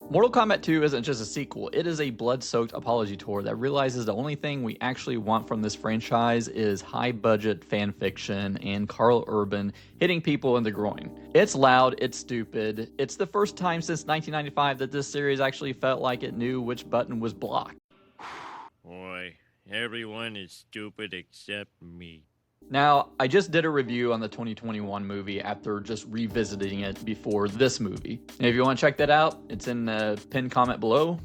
Mortal Kombat 2 isn't just a sequel, it is a blood-soaked apology tour that realizes the only thing we actually want from this franchise is high-budget fanfiction and Karl Urban hitting people in the groin. It's loud, it's stupid, it's the first time since 1995 that this series actually felt like it knew which button was blocked. Boy, everyone is stupid except me. Now, I just did a review on the 2021 movie after just revisiting it before this movie. And if you want to check that out, it's in the pinned comment below.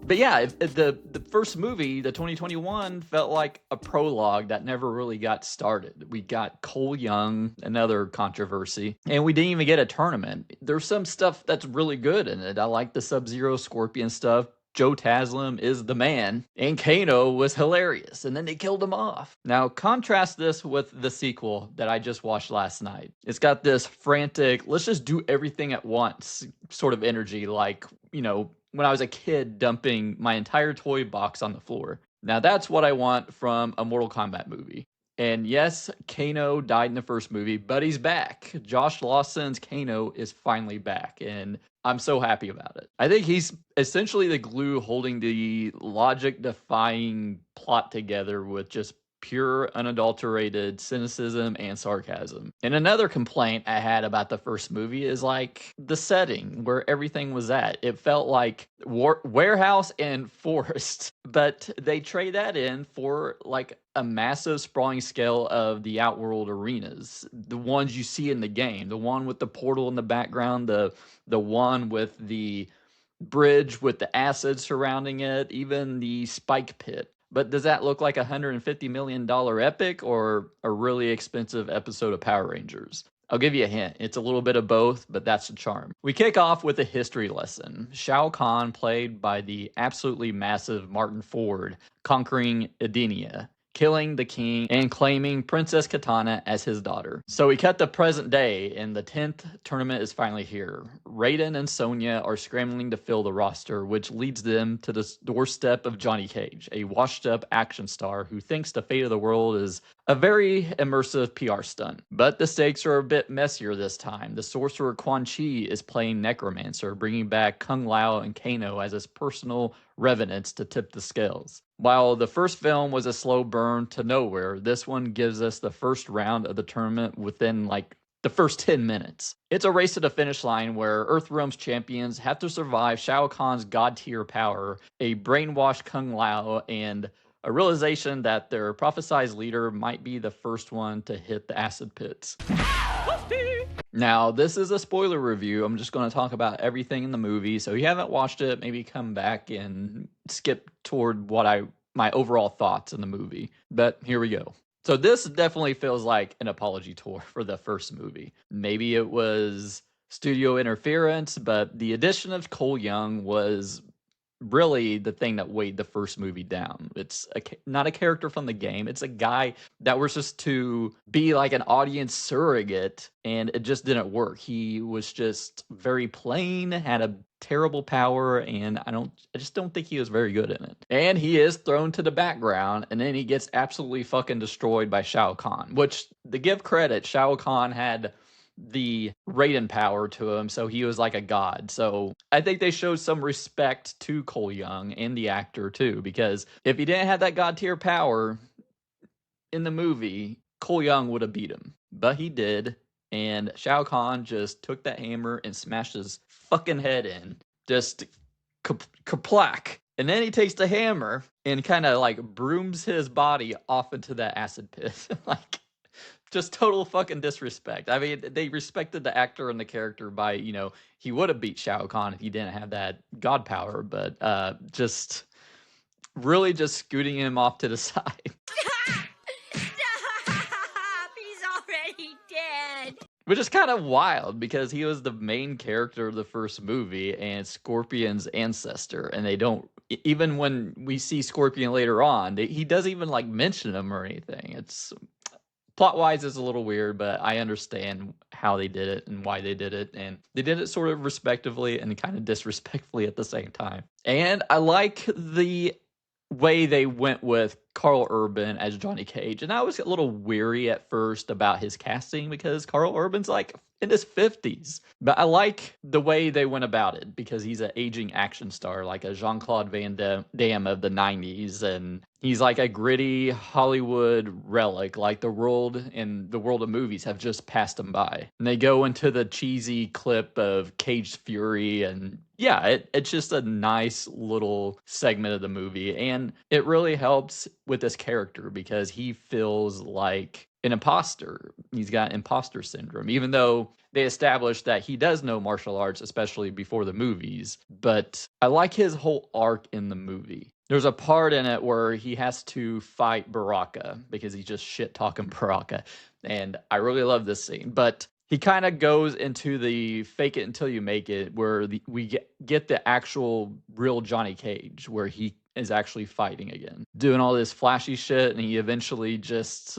But yeah, the first movie, the 2021, felt like a prologue that never really got started. We got Cole Young, another controversy, and we didn't even get a tournament. There's some stuff that's really good in it. I like the Sub-Zero Scorpion stuff. Joe Taslim is the man, and Kano was hilarious, and then they killed him off. Now, contrast this with the sequel that I just watched last night. It's got this frantic, let's just do everything at once sort of energy, like, you know, when I was a kid dumping my entire toy box on the floor. Now, that's what I want from a Mortal Kombat movie. And yes, Kano died in the first movie, but he's back. Josh Lawson's Kano is finally back, and I'm so happy about it. I think he's essentially the glue holding the logic-defying plot together with just pure, unadulterated cynicism and sarcasm. And another complaint I had about the first movie is like the setting where everything was at. It felt like warehouse and forest, but they trade that in for like a massive sprawling scale of the Outworld arenas, the ones you see in the game, the one with the portal in the background, the one with the bridge with the acid surrounding it, even the spike pit. But does that look like a $150 million epic or a really expensive episode of Power Rangers? I'll give you a hint. It's a little bit of both, but that's the charm. We kick off with a history lesson. Shao Kahn, played by the absolutely massive Martin Ford, conquering Edenia, killing the king, and claiming Princess Kitana as his daughter. So we cut the present day, and the 10th tournament is finally here. Raiden and Sonya are scrambling to fill the roster, which leads them to the doorstep of Johnny Cage, a washed-up action star who thinks the fate of the world is a very immersive PR stunt. But the stakes are a bit messier this time. The sorcerer Quan Chi is playing Necromancer, bringing back Kung Lao and Kano as his personal revenants to tip the scales. While the first film was a slow burn to nowhere, this one gives us the first round of the tournament within like the first 10 minutes. It's a race to the finish line where Earthrealm's champions have to survive Shao Kahn's god-tier power, a brainwashed Kung Lao, and a realization that their prophesized leader might be the first one to hit the acid pits. Now, this is a spoiler review. I'm just going to talk about everything in the movie. So if you haven't watched it, maybe come back and skip toward my overall thoughts in the movie. But here we go. So this definitely feels like an apology tour for the first movie. Maybe it was studio interference, but the addition of Cole Young was really the thing that weighed the first movie down. It's not a character from the game. It's a guy that was just to be like an audience surrogate, and it just didn't work. He was just very plain, had a terrible power, and I just don't think he was very good in it. And he is thrown to the background, and then he gets absolutely fucking destroyed by Shao Kahn, which, to give credit, Shao Kahn had the Raiden power to him, so he was like a god. So I think they showed some respect to Cole Young and the actor too, because if he didn't have that god tier power in the movie, Cole Young would have beat him. But he did, and Shao Kahn just took that hammer and smashed his fucking head in. Just kaplack. And then he takes the hammer and kind of like brooms his body off into that acid pit. Like, just total fucking disrespect. I mean, they respected the actor and the character by, you know, he would have beat Shao Kahn if he didn't have that god power, but just really just scooting him off to the side. Stop! He's already dead. Which is kind of wild because he was the main character of the first movie and Scorpion's ancestor, and they don't, even when we see Scorpion later on, he doesn't even like mention him or anything. It's plot-wise, it's a little weird, but I understand how they did it and why they did it. And they did it sort of respectively and kind of disrespectfully at the same time. And I like the way they went with Karl Urban as Johnny Cage. And I was a little weary at first about his casting because Karl Urban's like in his 50s. But I like the way they went about it because he's an aging action star, like a Jean-Claude Van Damme of the 90s. And he's like a gritty Hollywood relic, like the world of movies have just passed him by. And they go into the cheesy clip of Caged Fury, and yeah, it's just a nice little segment of the movie. And it really helps with this character because he feels like an imposter. He's got imposter syndrome, even though they established that he does know martial arts, especially before the movies. But I like his whole arc in the movie. There's a part in it where he has to fight Baraka because he's just shit talking Baraka. And I really love this scene. But he kind of goes into the fake it until you make it, where we get the actual real Johnny Cage, where he is actually fighting again, doing all this flashy shit, and he eventually just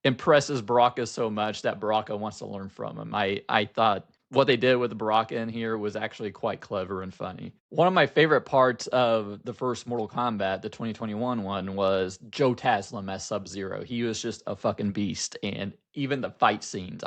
impresses Baraka so much that Baraka wants to learn from him. I thought what they did with Baraka in here was actually quite clever and funny. One of my favorite parts of the first Mortal Kombat, the 2021 one, was Joe Taslim as Sub-Zero. He was just a fucking beast, and even the fight scenes.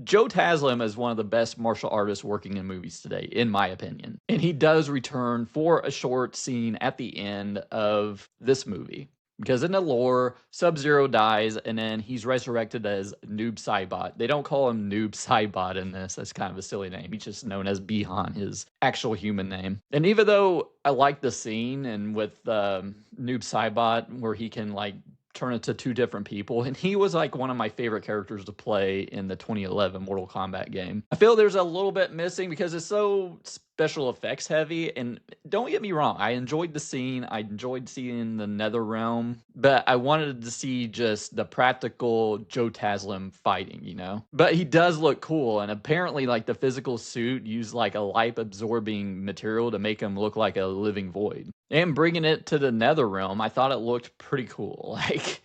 Joe Taslim is one of the best martial artists working in movies today, in my opinion. And he does return for a short scene at the end of this movie. Because in the lore, Sub-Zero dies, and then he's resurrected as Noob Saibot. They don't call him Noob Saibot in this. That's kind of a silly name. He's just known as Bihan, his actual human name. And even though I like the scene, and with Noob Saibot, where he can, like, turn into two different people, and he was like one of my favorite characters to play in the 2011 Mortal Kombat game. I feel there's a little bit missing because it's so special effects heavy, and don't get me wrong, I enjoyed the scene. I enjoyed seeing the Netherrealm, but I wanted to see just the practical Joe Taslim fighting, you know? But he does look cool, and apparently like the physical suit used like a light absorbing material to make him look like a living void. And bringing it to the Netherrealm, I thought it looked pretty cool. Like,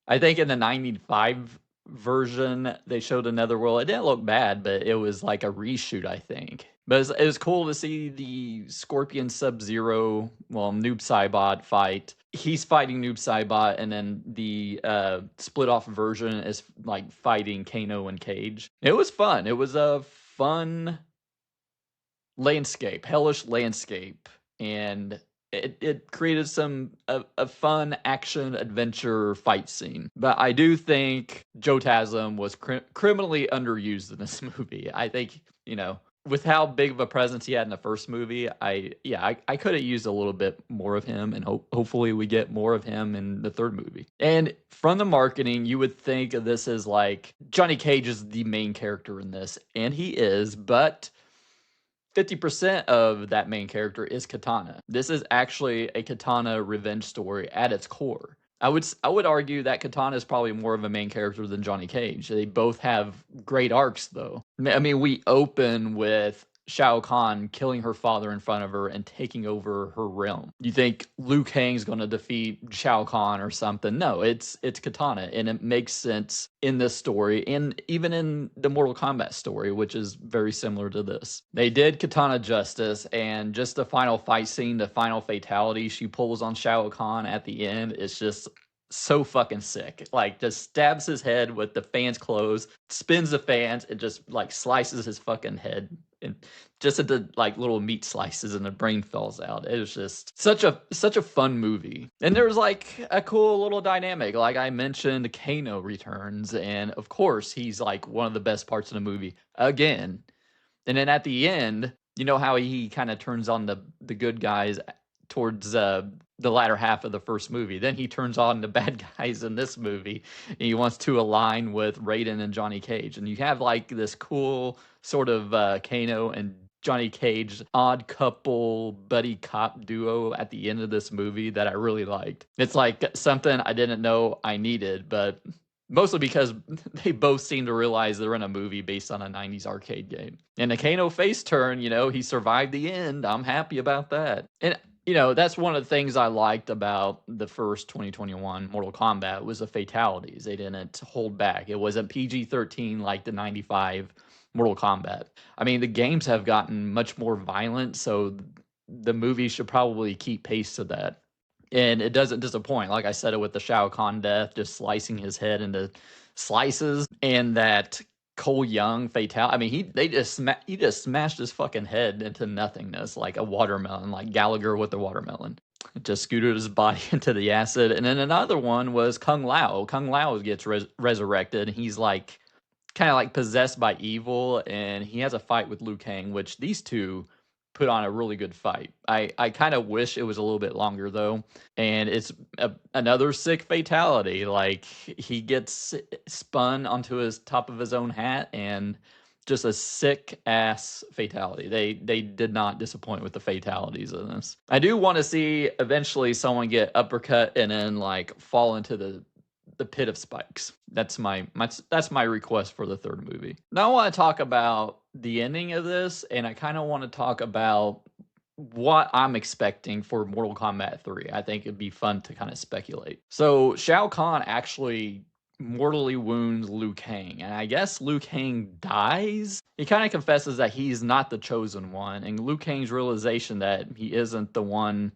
I think in the 95 version, they showed a Netherworld. It didn't look bad, but it was like a reshoot, I think. But it was cool to see the Scorpion Sub-Zero, Noob Saibot fight. He's fighting Noob Saibot, and then the split-off version is like fighting Kano and Cage. It was fun. It was a fun landscape, hellish landscape, and it created a fun action adventure fight scene. But I do think Joe Taslim was criminally underused in this movie. I think, you know, with how big of a presence he had in the first movie, I could have used a little bit more of him, and hopefully we get more of him in the third movie. And from the marketing, you would think of this as like Johnny Cage is the main character in this, and he is, but 50% of that main character is Kitana. This is actually a Kitana revenge story at its core. I would argue that Kitana is probably more of a main character than Johnny Cage. They both have great arcs, though. I mean, we open with Shao Kahn killing her father in front of her and taking over her realm. You think Liu Kang's going to defeat Shao Kahn or something? No, it's Kitana, and it makes sense in this story and even in the Mortal Kombat story, which is very similar to this. They did Kitana justice, and just the final fight scene, the final fatality she pulls on Shao Kahn at the end is just so fucking sick. Like, just stabs his head with the fan's clothes, spins the fans, and just like slices his fucking head, and just at the like little meat slices, and the brain falls out. It was just such a fun movie. And there was like a cool little dynamic. Like I mentioned, Kano returns, and of course he's like one of the best parts of the movie again. And then at the end, you know how he kind of turns on the good guys towards the latter half of the first movie. Then he turns on the bad guys in this movie, and he wants to align with Raiden and Johnny Cage. And you have like this cool sort of Kano and Johnny Cage odd couple buddy cop duo at the end of this movie that I really liked. It's like something I didn't know I needed, but mostly because they both seem to realize they're in a movie based on a 90s arcade game. And the Kano face turn, you know, he survived the end. I'm happy about that. And you know, that's one of the things I liked about the first 2021 Mortal Kombat was the fatalities. They didn't hold back. It wasn't PG-13 like the 95 Mortal Kombat. I mean, the games have gotten much more violent, so the movie should probably keep pace to that. And it doesn't disappoint. Like I said it with the Shao Kahn death, just slicing his head into slices, and that Cole Young fatality. I mean, he just smashed his fucking head into nothingness like a watermelon, like Gallagher with the watermelon. It just scooted his body into the acid. And then another one was Kung Lao. Kung Lao gets resurrected, and he's like kind of like possessed by evil, and he has a fight with Liu Kang, which these two put on a really good fight. I kind of wish it was a little bit longer though, and it's another sick fatality. Like he gets spun onto his top of his own hat, and just a sick ass fatality. They did not disappoint with the fatalities in this. I do want to see eventually someone get uppercut and then like fall into the pit of spikes. That's my request for the third movie. Now I want to talk about the ending of this, and I kind of want to talk about what I'm expecting for Mortal Kombat 3. I think it'd be fun to kind of speculate. So Shao Kahn actually mortally wounds Liu Kang, and I guess Liu Kang dies. He kind of confesses that he's not the chosen one, and Liu Kang's realization that he isn't the one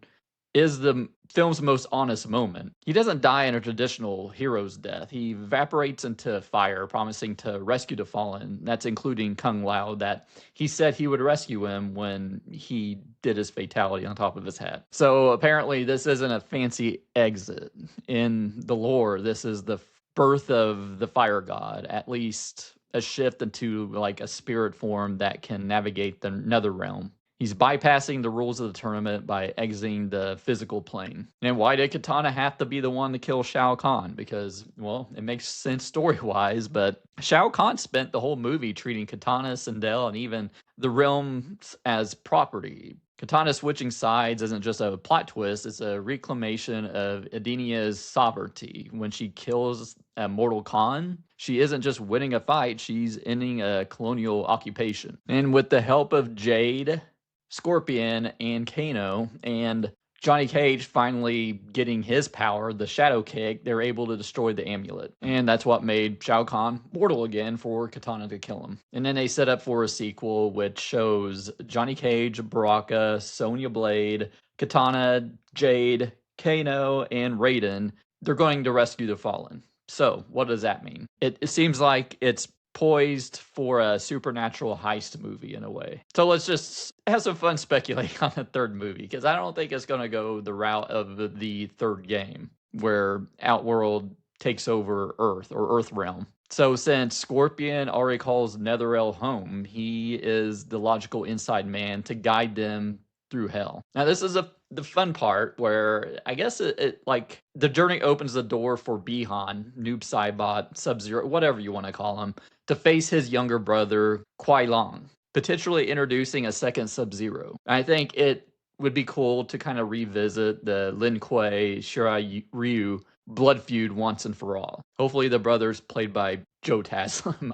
is the film's most honest moment. He doesn't die in a traditional hero's death. He evaporates into fire, promising to rescue the fallen. That's including Kung Lao, that he said he would rescue him when he did his fatality on top of his head. So apparently this isn't a fancy exit. In the lore, this is the birth of the fire god, at least a shift into like a spirit form that can navigate the Netherrealm. He's bypassing the rules of the tournament by exiting the physical plane. And why did Kitana have to be the one to kill Shao Kahn? Because, well, it makes sense story-wise, but Shao Kahn spent the whole movie treating Kitana, Sindel, and even the realms as property. Kitana switching sides isn't just a plot twist, it's a reclamation of Edenia's sovereignty. When she kills a mortal Khan, she isn't just winning a fight, she's ending a colonial occupation. And with the help of Jade, Scorpion, and Kano, and Johnny Cage finally getting his power, the Shadow Kick, they're able to destroy the amulet. And that's what made Shao Kahn mortal again for Kitana to kill him. And then they set up for a sequel which shows Johnny Cage, Baraka, Sonya Blade, Kitana, Jade, Kano, and Raiden. They're going to rescue the fallen. So, what does that mean? It seems like it's poised for a supernatural heist movie in a way. So let's just have some fun speculating on the third movie, because I don't think it's going to go the route of the third game, where Outworld takes over Earth or Earthrealm. So since Scorpion already calls Netherrealm home, he is the logical inside man to guide them through hell. Now this is the fun part where I guess it like the journey opens the door for Bihan, Noob, Saibot, Sub-Zero, whatever you want to call him, to face his younger brother, Kuai Long, potentially introducing a second Sub-Zero. I think it would be cool to kind of revisit the Lin Kuei, Shirai Ryu blood feud once and for all. Hopefully the brothers played by Joe Taslim.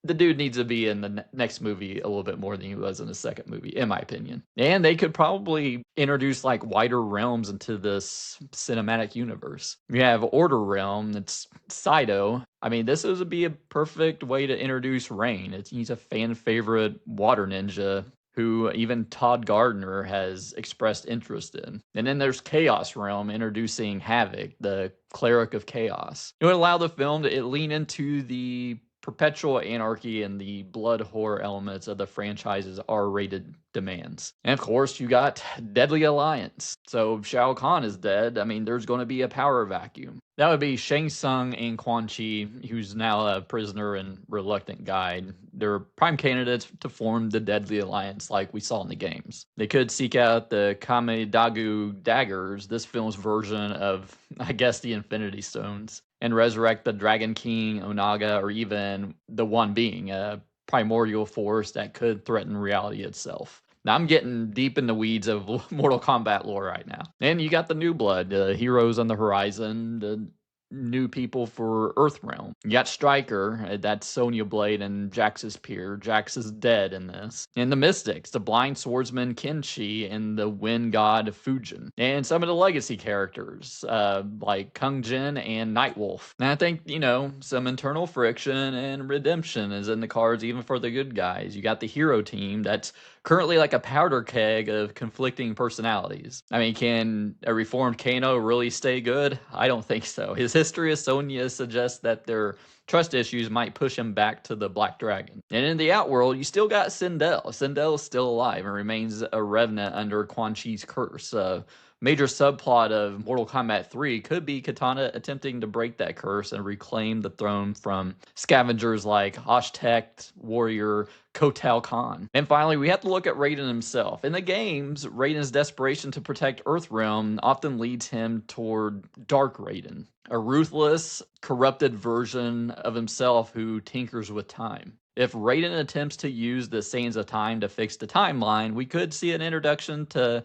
The dude needs to be in the next movie a little bit more than he was in the second movie, in my opinion. And they could probably introduce like wider realms into this cinematic universe. You have Order Realm, it's Saito. I mean, this would be a perfect way to introduce Rain. He's a fan favorite water ninja who even Todd Gardner has expressed interest in. And then there's Chaos Realm, introducing Havoc, the cleric of chaos. It would allow the film to lean into the perpetual anarchy and the blood horror elements of the franchise's R-rated demands. And of course, you got Deadly Alliance. So if Shao Kahn is dead, I mean, there's going to be a power vacuum. That would be Shang Tsung and Quan Chi, who's now a prisoner and reluctant guide. They're prime candidates to form the Deadly Alliance like we saw in the games. They could seek out the Kamidogu daggers, this film's version of, I guess, the Infinity Stones, and resurrect the Dragon King, Onaga, or even the One Being, a primordial force that could threaten reality itself. Now, I'm getting deep in the weeds of Mortal Kombat lore right now. And you got the new blood, the heroes on the horizon, the new people for Earthrealm. You got Stryker, that's Sonya Blade and Jax's peer. Jax is dead in this. And the Mystics, the blind swordsman Kenshi and the wind god Fujin. And some of the legacy characters, like Kung Jin and Nightwolf. And I think, some internal friction and redemption is in the cards even for the good guys. You got the hero team that's currently like a powder keg of conflicting personalities. I mean, can a reformed Kano really stay good? I don't think so. His history as Sonya suggests that they're trust issues might push him back to the Black Dragon. And in the Outworld, you still got Sindel. Sindel is still alive and remains a revenant under Quan Chi's curse. Major subplot of Mortal Kombat 3 could be Kitana attempting to break that curse and reclaim the throne from scavengers like Hashtag warrior Kotal Kahn. And finally, we have to look at Raiden himself. In the games, Raiden's desperation to protect Earthrealm often leads him toward Dark Raiden, a ruthless, corrupted version of himself who tinkers with time. If Raiden attempts to use the Sands of Time to fix the timeline, we could see an introduction to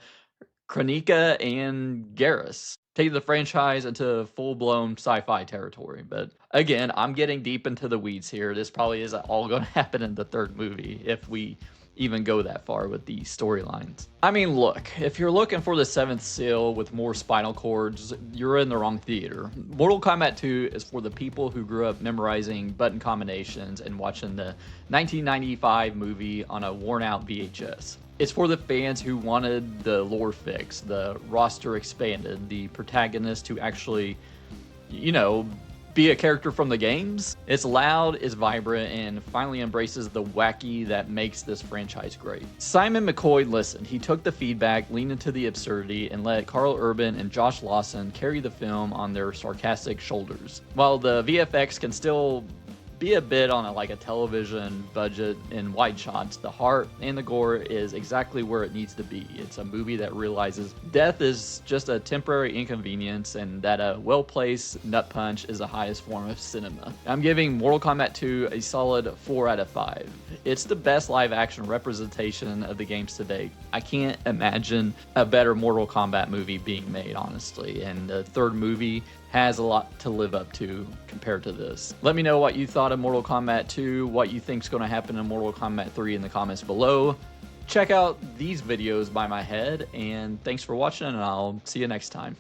Kronika and Garrus, taking the franchise into full-blown sci-fi territory. But again, I'm getting deep into the weeds here. This probably isn't all going to happen in the third movie, if we even go that far with the storylines. I mean, look, if you're looking for the seventh seal with more spinal cords, you're in the wrong theater. Mortal Kombat 2 is for the people who grew up memorizing button combinations and watching the 1995 movie on a worn-out VHS. It's for the fans who wanted the lore fix, the roster expanded, the protagonist to actually, be a character from the games. It's loud, it's vibrant, and finally embraces the wacky that makes this franchise great. Simon McQuoid listened. He took the feedback, leaned into the absurdity, and let Karl Urban and Josh Lawson carry the film on their sarcastic shoulders. While the VFX can still be a bit on a television budget in wide shots, the heart and the gore is exactly where it needs to be. It's a movie that realizes death is just a temporary inconvenience and that a well-placed nut punch is the highest form of cinema. I'm giving Mortal Kombat 2 a solid 4 out of 5. It's the best live-action representation of the games to date. I can't imagine a better Mortal Kombat movie being made, honestly, and the third movie has a lot to live up to compared to this. Let me know what you thought of Mortal Kombat 2, what you think is going to happen in Mortal Kombat 3 in the comments below. Check out these videos by my head, and thanks for watching, and I'll see you next time.